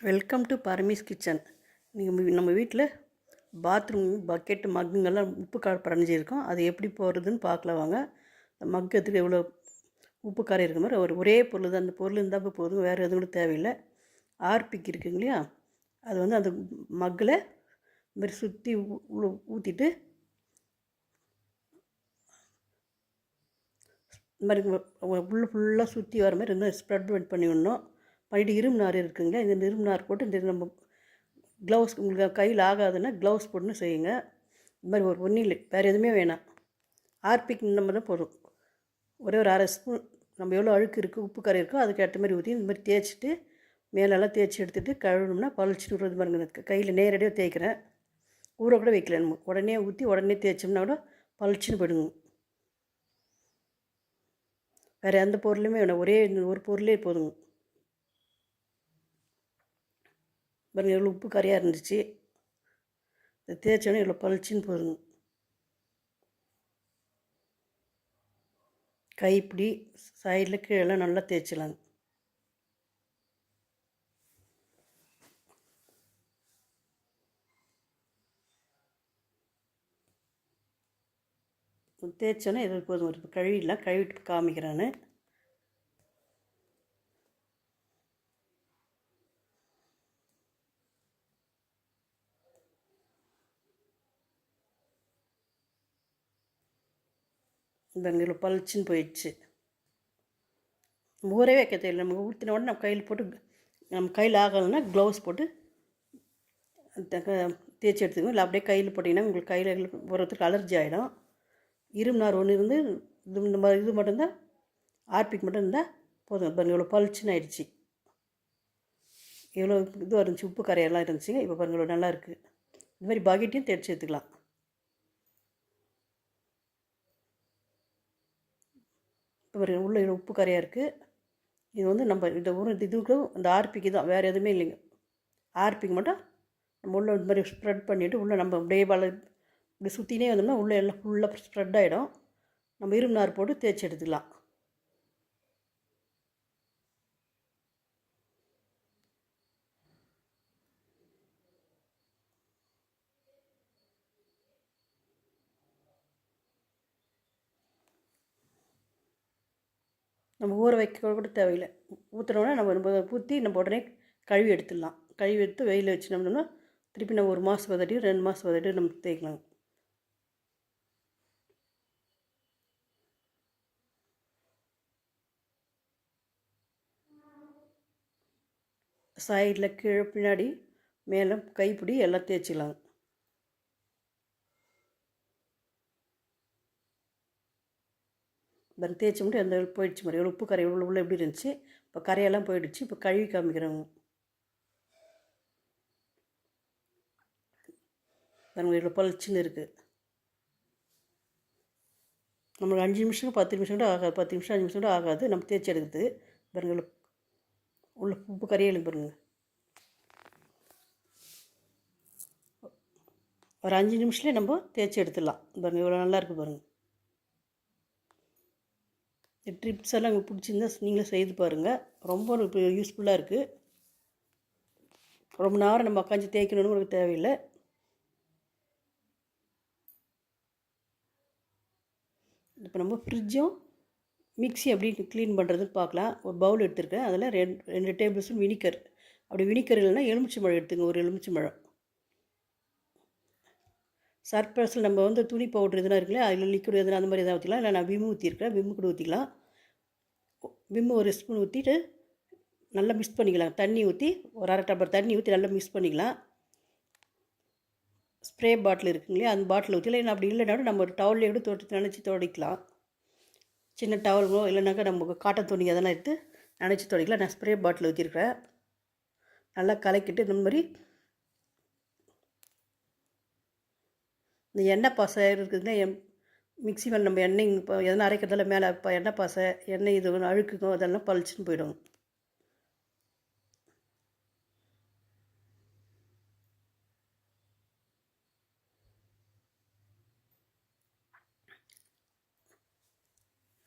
Welcome to Paramesh kitchen. நீங்கள் நம்ம வீட்டில் பாத்ரூம் பக்கெட்டு மக்குங்கெல்லாம் உப்பு படைஞ்சிருக்கோம். அது எப்படி போடுறதுன்னு பார்க்கலாம் வாங்க. இந்த மக்கத்துக்கு எவ்வளோ உப்பு காரம் இருக்க மாதிரி ஒரே பொருள் தான். அந்த பொருள் இருந்தால் போதும், வேறு எதுவும் கூட தேவையில்லை. ஆர்பிக் இருக்குங்க இல்லையா, அது வந்து அந்த மக்கில் இந்த மாதிரி சுற்றி ஊற்றிட்டு இந்த மாதிரி உள்ள ஃபுல்லாக சுற்றி வர மாதிரி இருந்தால் ஸ்ப்ரெட் பண்ணி விடணும். பண்ணிவிட்டு இரும்பு நார் இருக்குங்களா, இந்த இரும்பு நார் போட்டு இந்த நம்ம க்ளவுஸ் உங்களுக்கு கையில் ஆகாதுன்னா க்ளவுஸ் போட்டுன்னு செய்யுங்க. இந்த மாதிரி ஒன்றும் இல்லை, வேறு எதுவுமே வேணாம். ஆர்பிக் நம்ம தான் போதும். ஒரே ஒரு அரை ஸ்பூன் நம்ம எவ்வளோ அழுக்கு இருக்குது, உப்பு கரை இருக்கோ அதுக்கு ஏற்ற மாதிரி ஊற்றி இந்த மாதிரி தேய்ச்சிட்டு மேலெல்லாம் தேய்ச்சி எடுத்துகிட்டு கழுவினோம்னா பளிச்சுன்னு விடுறது பாருங்க. கையில் நேரடியாக தேய்க்கிறேன், ஊற கூட வைக்கல. நம்ம உடனே ஊற்றி உடனே தேய்ச்சோம்னா கூட பளிச்சுன்னு போயிடுங்க. வேறு எந்த பொருளுமே வேணாம், ஒரே ஒரு பொருளே போதுங்க. பாருங்கள் எவ்வளோ உப்பு கரையாக இருந்துச்சு. இதை தேய்ச்சோன்னே இவ்வளோ பளிச்சுன்னு போதுங்க. கைப்பிடி சைடில் கீழெல்லாம் நல்லா தேய்ச்சிடலாங்க. தேய்ச்சோன்னே இது போதும். ஒரு கழுவிடலாம், கழுவிட்டு காமிக்கிறான்னு. இந்த இவ்வளோ பளிச்சுன்னு போயிடுச்சு. ஊறவே வைக்க தேவையில்லை. நம்ம ஊற்றின உடனே நம்ம கையில் போட்டு, நம்ம கையில் ஆகலைன்னா க்ளவுஸ் போட்டு தேய்ச்சி எடுத்துக்கணும். இல்லை அப்படியே கையில் போட்டிங்கன்னா உங்களுக்கு கையில் போகிறதுக்கு அலர்ஜி ஆகிடும். இரும்பு நார் ஒன்று இருந்து இந்த மாதிரி இது மட்டும்தான், ஆர்பிக் மட்டும் இருந்தால் போதும். பாருங்கள் இவ்வளோ பளிச்சுன்னு ஆயிடுச்சு. எவ்வளோ இதுவாக இருந்துச்சு, உப்பு கரையெல்லாம் இருந்துச்சுங்க. இப்போ பாருங்கள் இவ்வளோ நல்லா இருக்குது. இந்த மாதிரி பக்கெட்டையும் தேய்ச்சி எடுத்துக்கலாம். இப்போ பாருங்கள் உள்ள உப்பு கரையாக இருக்குது. இது வந்து நம்ம இந்த இதுக்கும் இந்த ஆர்பிக்கு தான், வேறு எதுவுமே இல்லைங்க. ஆர்பிக்கு மட்டும் நம்ம உள்ளே இந்த மாதிரி ஸ்ப்ரெட் பண்ணிவிட்டு உள்ளே நம்ம அப்படியே இப்படி சுற்றினே வந்தோம்னா உள்ளே எல்லாம் ஃபுல்லாக ஸ்ப்ரெட் ஆகிடும். நம்ம இரும்பு நார் போட்டு தேய்ச்சி எடுத்துக்கலாம். நம்ம ஊற வைக்க கூட தேவையில்லை. ஊற்றினோன்னா நம்ம ஊற்றி நம்ம உடனே கழுவி எடுத்துடலாம். கழுவி எடுத்து வெயிலில் வச்சுனோம்னா திருப்பி நம்ம 1 மாதம் வதட்டி 2 மாதம் வதட்டி நம்ம தேய்க்கலாம். சைடில் கீழே பின்னாடி மேலே கைப்பிடி எல்லாம் தேய்ச்சிக்கலாம். தேய்ச்சி மட்டும் அந்த போயிடுச்சு மாதிரி உப்பு கரை உள்ள எப்படி இருந்துச்சு. இப்போ கரையெல்லாம் போயிடுச்சு. இப்போ கழுவி காமிக்கிறோங்க. பாருங்கள் இவ்வளோ பளிச்சுன்னு இருக்குது. நம்மளுக்கு 5 நிமிஷம் 10 நிமிஷம் கூட ஆகாது. 10 நிமிஷம் 5 நிமிஷம் கூட ஆகாது நம்ம தேய்ச்சி எடுக்குது. பாருங்கள் உள்ள உப்பு கரையலுங்க பாருங்கள். ஒரு 5 நிமிஷத்துலேயே நம்ம தேய்ச்சி எடுத்துடலாம். பாருங்கள் இவ்வளோ நல்லா இருக்குது பாருங்கள். இந்த ட்ரிப்ஸ் எல்லாம் உங்களுக்கு பிடிச்சிருந்தா நீங்களும் செய்து பாருங்கள். ரொம்ப இப்போ யூஸ்ஃபுல்லாக இருக்குது. ரொம்ப நேரம் நம்ம உட்காந்து தேய்க்கணும்னு உங்களுக்கு தேவையில்லை. இப்போ நம்ம ஃப்ரிட்ஜும் மிக்ஸி எப்படி க்ளீன் பண்ணுறதுன்னு பார்க்கலாம். ஒரு பவுல் எடுத்துருக்கேன், அதில் 2 டேபிள் ஸ்பூன் வினிகர். அப்படி வினிகர் இல்லைன்னா எலுமிச்சம்பழம் எடுத்துங்க, ஒரு எலுமிச்சம்பழம். சர்ப்ரஸில் நம்ம வந்து துணி பவுட்ரு எதுனா இருக்குல்ல, அதில் லிக்விட் எதுனா அந்த மாதிரி எதாவது ஊற்றிக்கலாம். இல்லை நான் விம்மு ஊற்றிருக்கேன், விம்மு கூட ஊற்றிக்கலாம். விம்மு ஒரு ஸ்பூன் ஊற்றிட்டு நல்லா மிக்ஸ் பண்ணிக்கலாம். தண்ணி ஊற்றி ஒரு 1/2 டம்ளர் தண்ணி ஊற்றி நல்லா மிக்ஸ் பண்ணிக்கலாம். ஸ்ப்ரே பாட்டில் இருக்குங்களே, அந்த பாட்டில் ஊற்றிலாம். இல்லை அப்படி இல்லைனாலும் நம்ம ஒரு டவல்லே கூட நினச்சி துடைக்கலாம். சின்ன டவல்களோ இல்லைனாக்கா நம்ம காட்டன் துணி அதெல்லாம் எடுத்து நினச்சி துடைக்கலாம். நான் ஸ்ப்ரே பாட்டில் ஊற்றிருக்கிறேன். நல்லா கலக்கிட்டு இந்த மாதிரி இந்த எண்ணெய் பாசை இருக்குதுன்னா மிக்ஸி மேலே நம்ம எண்ணெய் இப்போ எதனா அரைக்கிறதால மேலே இப்போ எண்ணெய் பாசை எண்ணெய் இது அழுக்குக்கும் அதெல்லாம் பளிச்சுன்னு போயிடும்.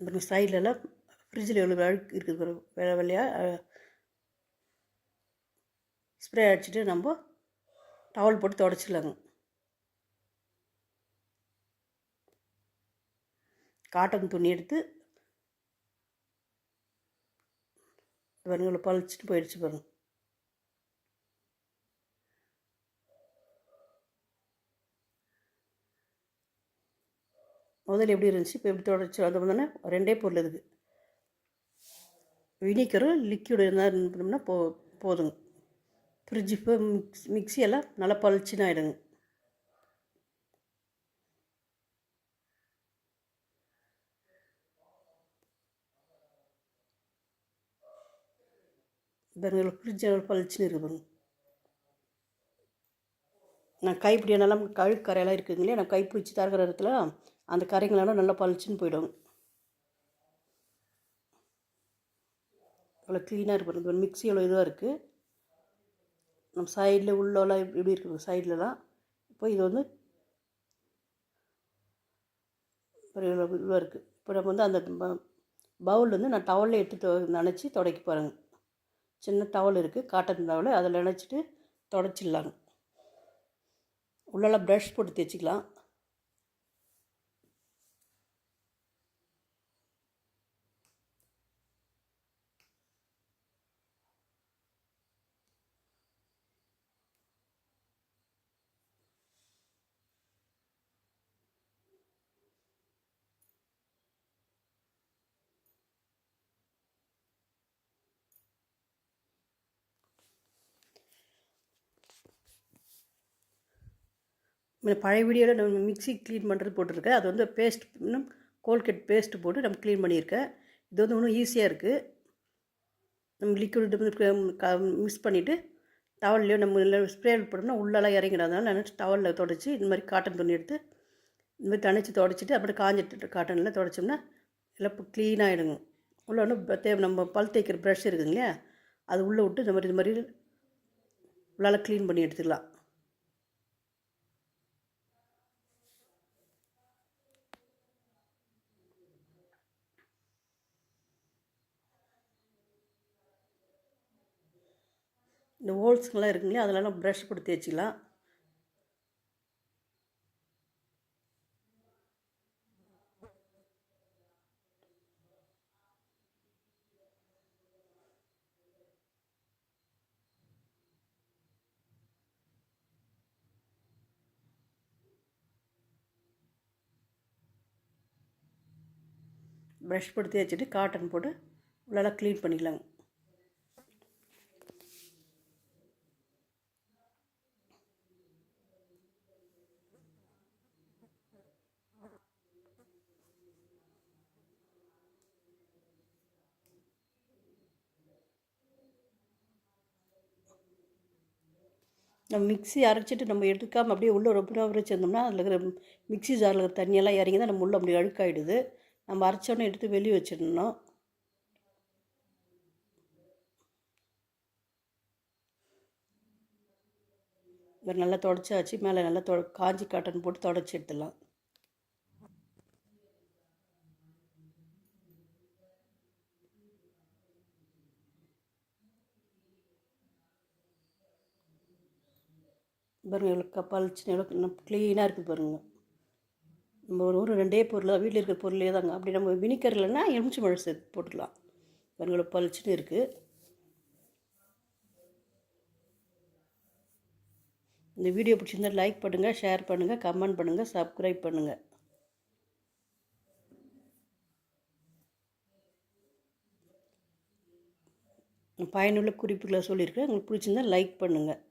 இந்த சைட்லலாம் ஃப்ரிட்ஜில் எவ்வளோ அழுக்கு இருக்குது வெள்ளை வெள்ளையாக ஸ்ப்ரே அடிச்சுட்டு நம்ம டவல் போட்டு தொடச்சிடலாங்க. காட்டன் துணி எடுத்து பாருங்களை பழிச்சிட்டு போயிடுச்சு பாருங்க. முதல்ல எப்படி இருந்துச்சு, இப்போ எப்படி தொடச்சி அது வந்தோடனே 2 பொருள் இருக்குது. வினிகரும் லிக்விடு இருந்தால் இருந்தோம்னா போதுங்க. ஃப்ரிட்ஜு இப்போ மிக்ஸி எல்லாம் நல்லா பளிச்சுன்னு ஆகிடுங்க. பாருங்க ஃப்ரிட்ஜ் எல்லாம் பளிச்சுன்னு இருக்குது பாருங்க. நான் கைப்பிடி நல்லா கழுக்கு கரையெல்லாம் இருக்குதுங்க இல்லையா, நான் கைப்பிடிச்சி தரக்கிற இடத்துல அந்த கரைங்களெல்லாம் நல்லா பளிச்சுன்னு போயிடும். அவ்வளோ க்ளீனாக இருக்குது. மிக்ஸி எவ்வளோ இதுவாக இருக்குது. நம்ம சைடில் உள்ளெல்லாம் எப்படி இருக்குது சைட்லலாம். இப்போ இது வந்து இதுவாக இருக்குது. இப்போ நம்ம வந்து அந்த பவுல் வந்து நான் டவலில் எடுத்து நினச்சி துடைக்க பாருங்கள். சின்ன டவல் இருக்குது, காட்டன் டவல், அதில் நினச்சிட்டு தொடச்சிடலாங்க. உள்ளெல்லாம் ப்ரஷ் போட்டு தேய்ச்சிக்கலாம். பழைய வீடியோவில் நம்ம மிக்ஸி க்ளீன் பண்ணுறது போட்டிருக்கேன். அது வந்து பேஸ்ட் இன்னும் கோல்கேட் பேஸ்ட்டு போட்டு நம்ம க்ளீன் பண்ணியிருக்கேன். இது வந்து இன்னும் ஈஸியாக இருக்குது. நம்ம லிக்விட் மிக்ஸ் பண்ணிவிட்டு டவல்லையோ நம்ம ஸ்ப்ரே போட்டோம்னா உள்ளெல்லாம் இறங்கிடாதனால நினச்சி டவலில் தொடச்சி இந்த மாதிரி காட்டன் துணி எடுத்து இந்த மாதிரி தணிச்சு தொடச்சிட்டு அப்படியே காஞ்சிட்டு காட்டனில் தொடச்சோம்னா எல்லாம் இப்போ க்ளீன் ஆகிடுங்க. உள்ளே ஒன்று நம்ம பல் தேய்க்கிற ப்ரஷ் இருக்குதுங்க இல்லையா, அது உள்ளே விட்டு இந்த மாதிரி உள்ளால் க்ளீன் பண்ணி எடுத்துக்கலாம். இந்த ஹோல்ஸுங்கெல்லாம் இருக்குங்களே அதெல்லாம் ப்ரஷ் போட்டு தேய்ச்சிக்கலாம். ப்ரஷ் போட்டு தேய்ச்சிட்டு காட்டன் போட்டு உள்ளெல்லாம் க்ளீன் பண்ணிக்கலாங்க. நம்ம மிக்ஸி அரைச்சிட்டு நம்ம எடுக்காமல் அப்படியே உள்ளே ரொம்ப நேரம் வச்சுருந்தோம்னா அதில் இருக்கிற மிக்ஸி ஜாரில் இருக்கிற தண்ணியெல்லாம் இறங்கி தான் நம்ம உள்ளே அப்படி அழுக்காயிடுது. நம்ம அரைச்சோன்னே எடுத்து வெளியே வச்சிடணும். நல்லா தொடச்சாச்சு. மேலே நல்லா காஞ்சி காட்டன் போட்டு தொடச்சி எடுத்துடலாம். பாருங்கள் எவ்வளோ பளிச்சுன்னு எவ்வளோ க்ளீனாக இருக்குது பாருங்கள். நம்ம ஒரு 2 பொருள் வீட்டில் இருக்கிற பொருளே தாங்க. அப்படி நம்ம வினிகர் இல்லைன்னா எலுமிச்சம்பழம் சேர்த்து போட்டுக்கலாம். பாருங்கள் எவ்வளோ பளிச்சுன்னு இருக்குது. இந்த வீடியோ பிடிச்சிருந்தால் லைக் பண்ணுங்கள், ஷேர் பண்ணுங்கள், கமெண்ட் பண்ணுங்கள், சப்ஸ்கிரைப் பண்ணுங்கள். பயனுள்ள குறிப்புகளை சொல்லியிருக்கேன். உங்களுக்கு பிடிச்சிருந்தால் லைக் பண்ணுங்கள்.